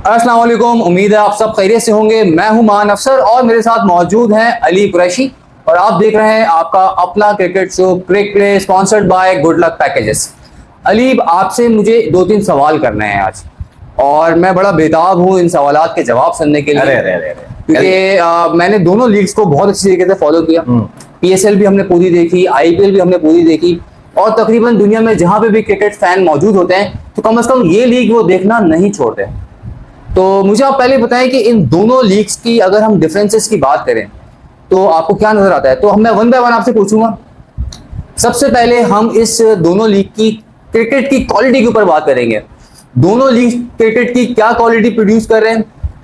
अस्सलाम वालेकुम। उम्मीद है आप सब खैरियत से होंगे। मैं हूं मान अफसर और मेरे साथ मौजूद हैं अली कुरैशी और आप देख रहे हैं आपका अपना cricket show crick play sponsored by good luck packages. Ali, आपसे मुझे दो तीन सवाल करने हैं आज और मैं बड़ा बेताब हूं इन सवालात के जवाब सुनने के लिए। अरे क्योंकि मैंने दोनों लीग्स को बहुत अच्छी तरीके से फॉलो किया। पीएसएल भी हमने पूरी देखी, आईपीएल भी हमने पूरी देखी और तकरीबन दुनिया में जहां पे भी क्रिकेट फैन मौजूद होते हैं तो कम से कम ये लीग वो देखना नहीं छोड़ते। तो मुझे आप पहले बताएं कि इन दोनों लीग्स की अगर हम डिफरेंसेस की बात करें तो आपको क्या नजर आता है। तो मैं वन बाय वन आपसे पूछूंगा। सबसे पहले हम इस दोनों लीग की क्रिकेट की क्वालिटी के ऊपर बात करेंगे। दोनों लीग क्रिकेट की क्या क्वालिटी प्रोड्यूस कर रहे हैं,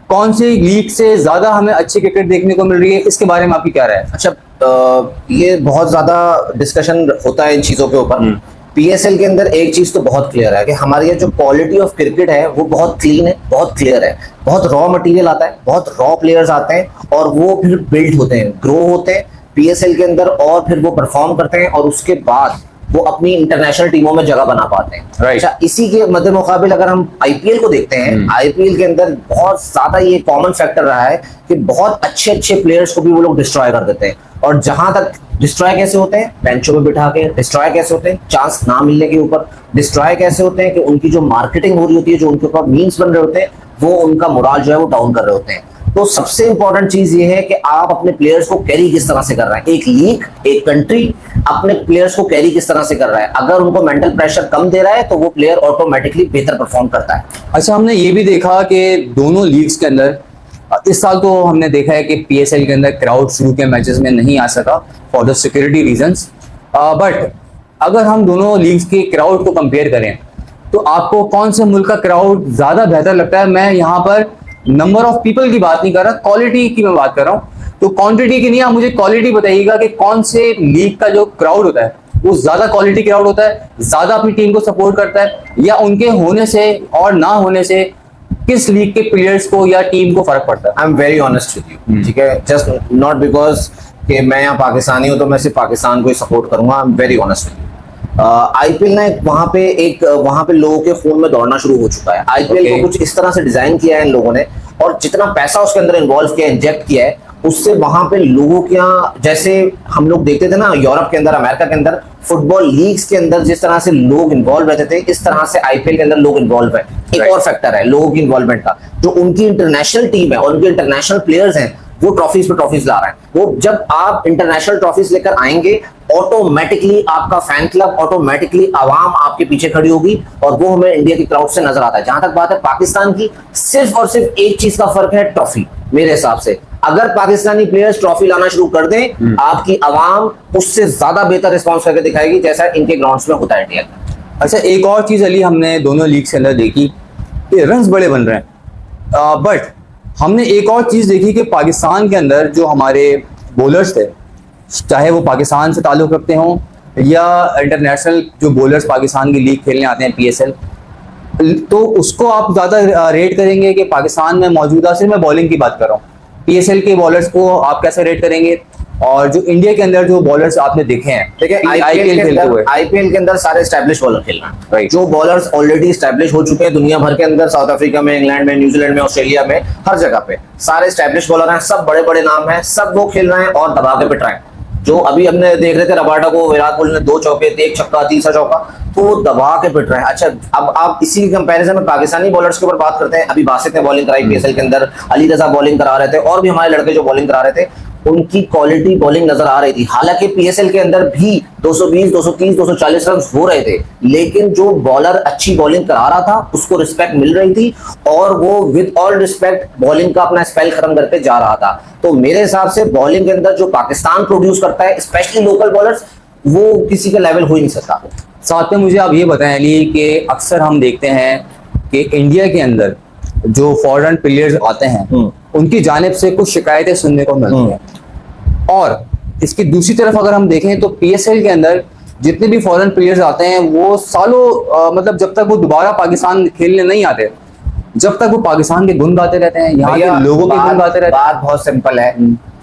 कौन सी लीग से ज्यादा हमें अच्छी क्रिकेट देखने को मिल रही है, इसके बारे में आपकी क्या राय है? अच्छा, ये बहुत ज्यादा डिस्कशन होता है इन चीजों के ऊपर। पीएसएल के अंदर एक चीज तो बहुत क्लियर है कि हमारी ये जो क्वालिटी ऑफ क्रिकेट है वो बहुत क्लीन है, बहुत क्लियर है। बहुत रॉ मटेरियल आता है, बहुत रॉ प्लेयर्स आते हैं और वो फिर बिल्ड होते हैं, ग्रो होते हैं पीएसएल के अंदर और फिर वो परफॉर्म करते हैं और उसके बाद वो अपनी इंटरनेशनल टीमों में जगह बना पाते हैं। Right. अच्छा, इसी के मद्दे मुकाबिल अगर हम आईपीएल को देखते हैं, आईपीएल के अंदर बहुत ज्यादा ये कॉमन फैक्टर रहा है कि बहुत अच्छे अच्छे प्लेयर्स को भी वो लोग डिस्ट्रॉय कर देते हैं। और जहां तक डिस्ट्रॉय कैसे होते हैं, बेंचों में बिठा के डिस्ट्रॉय कैसे होते हैं, चांस ना मिलने के ऊपर डिस्ट्रॉय कैसे होते हैं कि उनकी जो मार्केटिंग हो रही होती है, जो उनके ऊपर मीम्स बन रहे होते हैं, वो उनका मोराल जो है वो डाउन कर रहे होते हैं। तो सबसे इंपॉर्टेंट चीज ये है कि आप अपने प्लेयर्स को कैरी किस तरह से कर रहे हैं। एक लीग, एक कंट्री अपने प्लेयर्स को कैरी किस तरह से कर रहा है। अगर उनको मेंटल प्रेशर कम दे रहा है तो वो प्लेयर ऑटोमेटिकली बेहतर परफॉर्म करता है। अच्छा, हमने ये भी देखा कि दोनों लीग्स के अंदर इस साल तो हमने देखा है कि पीएसएल के अंदर क्राउड शुरू के मैचेस में नहीं आ सका for the security reasons. But अगर हम दोनों लीग्स के क्राउड को कंपेयर करें तो आपको कौन से मुल्क का क्राउड ज्यादा बेहतर लगता है? मैं यहाँ पर नंबर ऑफ पीपल की बात नहीं कर रहा, क्वालिटी की मैं बात कर रहा हूँ। तो क्वांटिटी की नहीं, आप मुझे क्वालिटी बताइएगा कि कौन से लीग का जो क्राउड होता है वो ज्यादा क्वालिटी क्राउड होता है, ज्यादा अपनी टीम को सपोर्ट करता है, या उनके होने से और ना होने से किस लीग के प्लेयर्स को या टीम को फर्क पड़ता है? I am very honest with you, ठीक है। जस्ट नॉट बिकॉज कि मैं यहाँ पाकिस्तानी हूँ तो मैं सिर्फ पाकिस्तान को ही सपोर्ट करूंगा। I am very honest with you. IPL ना वहां पे लोगों के खून में दौड़ना शुरू हो चुका है। आईपीएल को कुछ इस तरह से डिजाइन किया है इन लोगों ने और जितना पैसा उसके अंदर इन्वॉल्व किया, इंजेक्ट किया है, उससे वहां पे लोगों के यहाँ, जैसे हम लोग देखते थे ना यूरोप के अंदर, अमेरिका के अंदर फुटबॉल लीग्स के अंदर जिस तरह से लोग इन्वॉल्व रहते थे, इस तरह से आईपीएल के अंदर लोग इन्वॉल्व है। एक और फैक्टर है लोगों की इन्वॉल्वमेंट का, जो उनकी इंटरनेशनल टीम है और उनके इंटरनेशनल प्लेयर्स हैं वो ट्रॉफीज पे ट्रॉफीज ला रहे हैं। वो जब आप इंटरनेशनल ट्रॉफीज लेकर आएंगे ऑटोमेटिकली आपका फैन क्लब, ऑटोमेटिकली आवाम आपके पीछे खड़ी होगी और वो हमें इंडिया की क्राउड से नजर आता है। जहां तक बात है पाकिस्तान की, सिर्फ और सिर्फ एक चीज का फर्क है, ट्रॉफी। मेरे हिसाब से अगर पाकिस्तानी प्लेयर्स ट्रॉफी लाना शुरू कर दें, आपकी आवाम उससे ज्यादा बेहतर रिस्पॉन्स करके दिखाएगी जैसा इनके ग्राउंड्स में होता है इंडिया का। अच्छा, एक और चीज अली हमने दोनों लीग के अंदर देखी कि रन्स बड़े बन रहे हैं, बट हमने एक और चीज देखी कि पाकिस्तान के अंदर जो हमारे बॉलर्स थे, चाहे वो पाकिस्तान से ताल्लुक रखते हों या इंटरनेशनल जो बॉलर्स पाकिस्तान की लीग खेलने आते हैं पीएसएल, तो उसको आप ज्यादा रेट करेंगे कि पाकिस्तान में मौजूदा, सिर्फ मैं बॉलिंग की बात कर रहा हूँ, पीएसएल के बॉलर्स को आप कैसे रेट करेंगे? और जो इंडिया के अंदर जो बॉलर्स आपने देखे हैं, देखिए आईपीएल खेलते हुए, आईपीएल के अंदर सारे एस्टैब्लिश बॉलर खेल रहे हैं, राइट। जो बॉलर्स ऑलरेडी एस्टैब्लिश हो चुके हैं दुनिया भर के अंदर, साउथ अफ्रीका में, इंग्लैंड में, न्यूजीलैंड में, ऑस्ट्रेलिया में, हर जगह पे सारे एस्टैब्लिश बॉलर हैं, सब बड़े बड़े नाम हैं, सब वो खेल रहे हैं और दबा के पिट रहे हैं। जो अभी हमने देख रहे थे रबाडा को, विराट कोहली ने 2 चौके, 1 छक्का, तीसरा चौका, तो वो दबा के पिट रहे हैं। अच्छा, अब आप इसी कंपैरिजन में पाकिस्तानी बॉलर्स के ऊपर बात करते हैं। अभी बासित ने बॉलिंग कराई पीएसएल के अंदर, अली रजा बॉलिंग करा रहे थे और भी हमारे लड़के जो बॉलिंग करा रहे थे, उनकी क्वालिटी बॉलिंग नजर आ रही थी। हालांकि पीएसएल के अंदर भी 220, 230, 240 रन हो रहे थे, लेकिन जो बॉलर अच्छी बॉलिंग करा रहा था उसको रिस्पेक्ट मिल रही थी और वो विद ऑल रिस्पेक्ट बॉलिंग का अपना स्पेल खत्म करके जा रहा था। तो मेरे हिसाब से बॉलिंग के अंदर जो पाकिस्तान प्रोड्यूस करता है, स्पेशली लोकल बॉलर्स, वो किसी का लेवल हो ही नहीं सकता। साथ में मुझे आप ये बताएं अली कि अक्सर हम देखते हैं कि इंडिया के अंदर जो फॉरेन प्लेयर्स आते हैं उनकी जानिब से कुछ शिकायतें सुनने को मिलती हैं, और इसकी दूसरी तरफ अगर हम देखें तो पीएसएल के अंदर जितने भी फॉरेन प्लेयर्स आते हैं वो सालों मतलब जब तक वो दोबारा पाकिस्तान खेलने नहीं आते, जब तक वो पाकिस्तान के गुण गाते रहते हैं, यहाँ के लोगों के गुण गाते रहते हैं। बात बहुत सिंपल है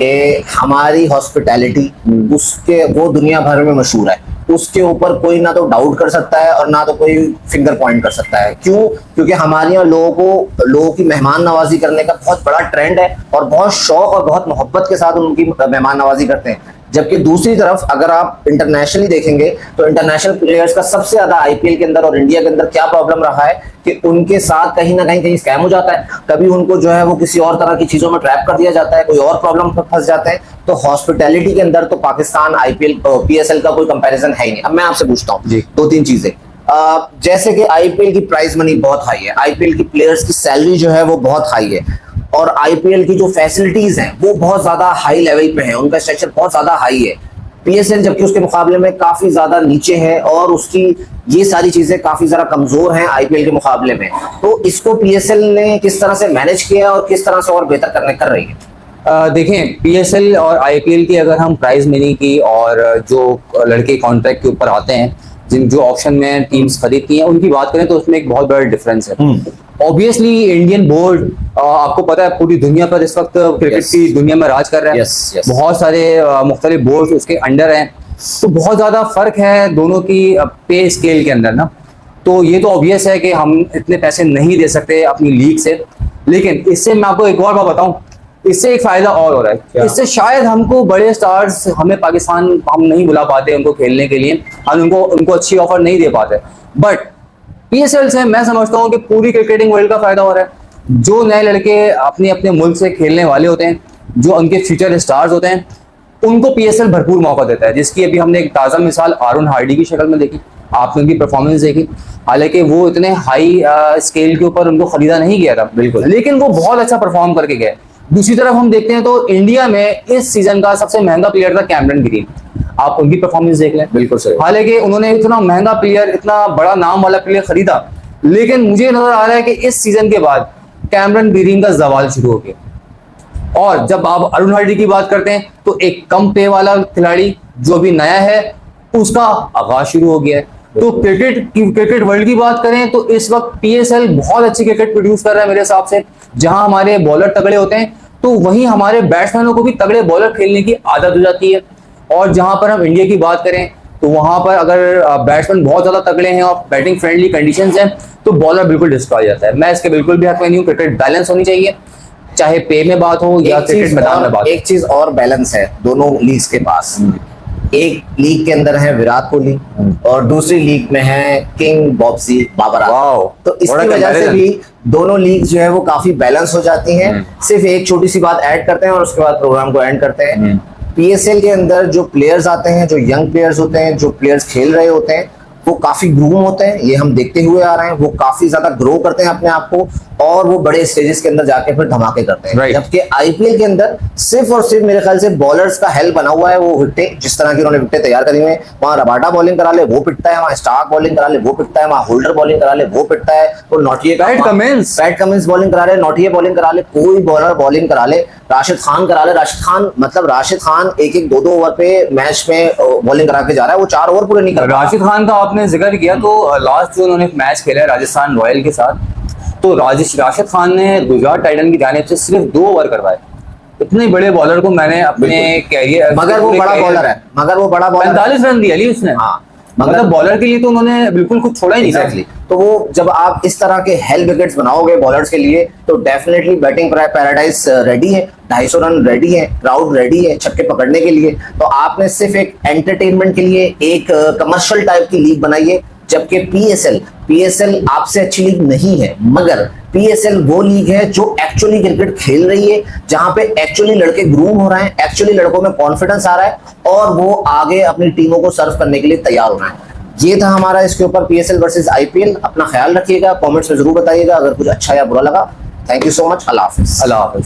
कि हमारी हॉस्पिटैलिटी उसके वो दुनिया भर में मशहूर है। उसके ऊपर कोई ना तो डाउट कर सकता है और ना तो कोई फिंगर पॉइंट कर सकता है। क्यों? क्योंकि हमारे यहाँ लोगों की मेहमान नवाजी करने का बहुत बड़ा ट्रेंड है और बहुत शौक और बहुत मोहब्बत के साथ उनकी मेहमान नवाजी करते हैं। जबकि दूसरी तरफ अगर आप इंटरनेशनली देखेंगे तो इंटरनेशनल प्लेयर्स का सबसे ज्यादा आईपीएल के अंदर और इंडिया के अंदर क्या प्रॉब्लम रहा है कि उनके साथ कहीं ना कहीं स्कैम हो जाता है। कभी उनको जो है वो किसी और तरह की चीजों में ट्रैप कर दिया जाता है, कोई और प्रॉब्लम फंस जाते हैं। तो हॉस्पिटैलिटी के अंदर तो पाकिस्तान आईपीएल पीएसएल का कोई कंपैरिजन है ही नहीं। अब मैं आपसे पूछता हूँ दो तीन चीजें, जैसे कि आईपीएल की प्राइस मनी बहुत हाई है, आईपीएल की प्लेयर्स की सैलरी जो है वो बहुत हाई है और आईपीएल की जो फैसिलिटीज हैं वो बहुत ज्यादा हाई लेवल पे हैं, उनका स्ट्रक्चर बहुत ज्यादा हाई है। पीएसएल जबकि उसके मुकाबले में काफी ज्यादा नीचे है और उसकी ये सारी चीजें काफी ज्यादा कमजोर हैं आईपीएल के मुकाबले में। तो इसको पीएसएल ने किस तरह से मैनेज किया और किस तरह से और बेहतर कर रही है? देखें, पीएसएल और आईपीएल की अगर हम प्राइस मनी की और जो लड़के कॉन्ट्रैक्ट के ऊपर आते हैं, जो ऑप्शन में टीम्स खरीदती हैं, उनकी बात करें तो उसमें एक बहुत बड़ा डिफरेंस है। ऑब्वियसली इंडियन बोर्ड, आपको पता है पूरी दुनिया पर इस वक्त क्रिकेट की दुनिया में राज कर रहा है। बहुत सारे मुख्तलिफ बोर्ड उसके अंडर हैं, तो बहुत ज्यादा फर्क है दोनों की पे स्केल के अंदर ना। तो ये तो ऑब्वियस है कि हम इतने पैसे नहीं दे सकते अपनी लीग से, लेकिन इससे मैं आपको एक और बात बताऊं, इससे एक फायदा और हो रहा है। इससे शायद हमको बड़े स्टार्स, हमें पाकिस्तान हम नहीं बुला पाते उनको खेलने के लिए, हम उनको अच्छी ऑफर नहीं दे पाते, बट पीएसएल से मैं समझता हूँ कि पूरी क्रिकेटिंग वर्ल्ड का फायदा हो रहा है। जो नए लड़के अपने अपने मुल्क से खेलने वाले होते हैं, जो उनके फ्यूचर स्टार्स होते हैं, उनको पीएसएल भरपूर मौका देता है, जिसकी अभी हमने एक ताज़ा मिसाल आरुण हार्डी की शक्ल में देखी। आपने उनकी परफॉर्मेंस देखी, हालांकि वो इतने हाई स्केल के ऊपर उनको खरीदा नहीं गया था बिल्कुल, लेकिन वो बहुत अच्छा परफॉर्म करके गए। दूसरी तरफ हम देखते हैं तो इंडिया में इस सीजन का सबसे महंगा प्लेयर था कैमरन ग्रीन, आप उनकी परफॉर्मेंस देख लें। बिल्कुल सही। हालांकि उन्होंने इतना महंगा प्लेयर, इतना बड़ा नाम वाला प्लेयर खरीदा, लेकिन मुझे नजर आ रहा है कि इस सीजन के बाद कैमरन ग्रीन का जवाल शुरू हो गया। और जब आप अरुण हार्डी की बात करते हैं तो एक कम पे वाला खिलाड़ी जो अभी नया है, उसका आगाज शुरू हो गया है। तो क्रिकेट वर्ल्ड की बात करें तो इस वक्त पीएसएल बहुत अच्छी क्रिकेट प्रोड्यूस कर रहा है मेरे हिसाब से। जहां हमारे बॉलर तगड़े होते हैं तो वहीं हमारे बैट्समैनों को भी तगड़े बॉलर खेलने की आदत हो जाती है। और जहां पर हम इंडिया की बात करें तो वहां पर अगर बैट्समैन बहुत ज्यादा तगड़े हैं और बैटिंग फ्रेंडली कंडीशंस हैं तो बॉलर बिल्कुल डिस्ट्रॉय जाता है। मैं इसके बिल्कुल भी हक में नहीं हूँ। क्रिकेट बैलेंस होनी चाहिए, चाहे पे में बात हो या क्रिकेट मैदान में बात। एक चीज और बैलेंस है दोनों लीग्स के पास। एक लीग के अंदर है विराट कोहली और दूसरी लीग में है किंग बॉब्सी बाबर आजम। तो इसकी वजह से भी दोनों लीग जो है वो काफी बैलेंस हो जाती हैं। सिर्फ एक छोटी सी बात ऐड करते हैं और उसके बाद प्रोग्राम को एंड करते हैं। पीएसएल के अंदर जो प्लेयर्स आते हैं, जो यंग प्लेयर्स होते हैं, जो प्लेयर्स खेल रहे होते हैं, वो काफी ग्रूम होते हैं, ये हम देखते हुए आ रहे हैं। वो काफी ज्यादा ग्रो करते हैं अपने आप को और वो बड़े स्टेजेस के अंदर जाके फिर धमाके करते हैं। जबकि आईपीएल के अंदर सिर्फ और सिर्फ मेरे ख्याल से बॉलर्स का हेल बना हुआ है। वो विकेटें, जिस तरह की उन्होंने विकेटें तैयार करी हुई है, वहां रबाडा बॉलिंग करा ले वो पिटता है, वहां स्टार्क बॉलिंग करा ले वो पिटता है, वहां होल्डर बॉलिंग करा ले वो पिटता है, तो नोटिये पैट कमिंस बॉलिंग करा ले, नोटिये बॉलिंग करा ले, कोई बॉलर बॉलिंग करा ले, राशिद खान करा ले। राशिद खान एक एक दो ओवर पे मैच में बॉलिंग करा के जा रहा है, वो 4 ओवर पूरे नहीं कर रहा। राशिद खान का आपने जिक्र किया तो लास्ट जो उन्होंने मैच खेला है राजस्थान रॉयल के साथ, तो राशिद खान ने गुजरात टाइटन की जानिब से सिर्फ 2 ओवर करवाए। इतने बड़े बॉलर को मैंने अपने कैरियर, मगर वो बड़ा बॉलर है, 45 रन दिया ली उसने। हाँ, मतलब बॉलर के लिए तो उन्होंने बिल्कुल कुछ छोड़ा ही नहीं। Exactly. तो वो जब आप इस तरह के हेल विकेट्स बनाओगे बॉलर्स के लिए तो डेफिनेटली बैटिंग पैराडाइज रेडी है, 250 रन रेडी है, क्राउड रेडी है छक्के पकड़ने के लिए। तो आपने सिर्फ एक एंटरटेनमेंट के लिए एक कमर्शियल टाइप की लीग बनाई है। जबकि पीएसएल आपसे अच्छी लीग नहीं है, मगर पीएसएल वो लीग है जो एक्चुअली क्रिकेट खेल रही है, जहां पे एक्चुअली लड़के ग्रूम हो रहे हैं, एक्चुअली लड़कों में कॉन्फिडेंस आ रहा है और वो आगे अपनी टीमों को सर्व करने के लिए तैयार हो रहे हैं। ये था हमारा इसके ऊपर पीएसएल वर्सेस आईपीएल। अपना ख्याल रखिएगा, कमेंट्स में जरूर बताइएगा अगर कुछ अच्छा या बुरा लगा। Thank you so much. Allah Hafiz.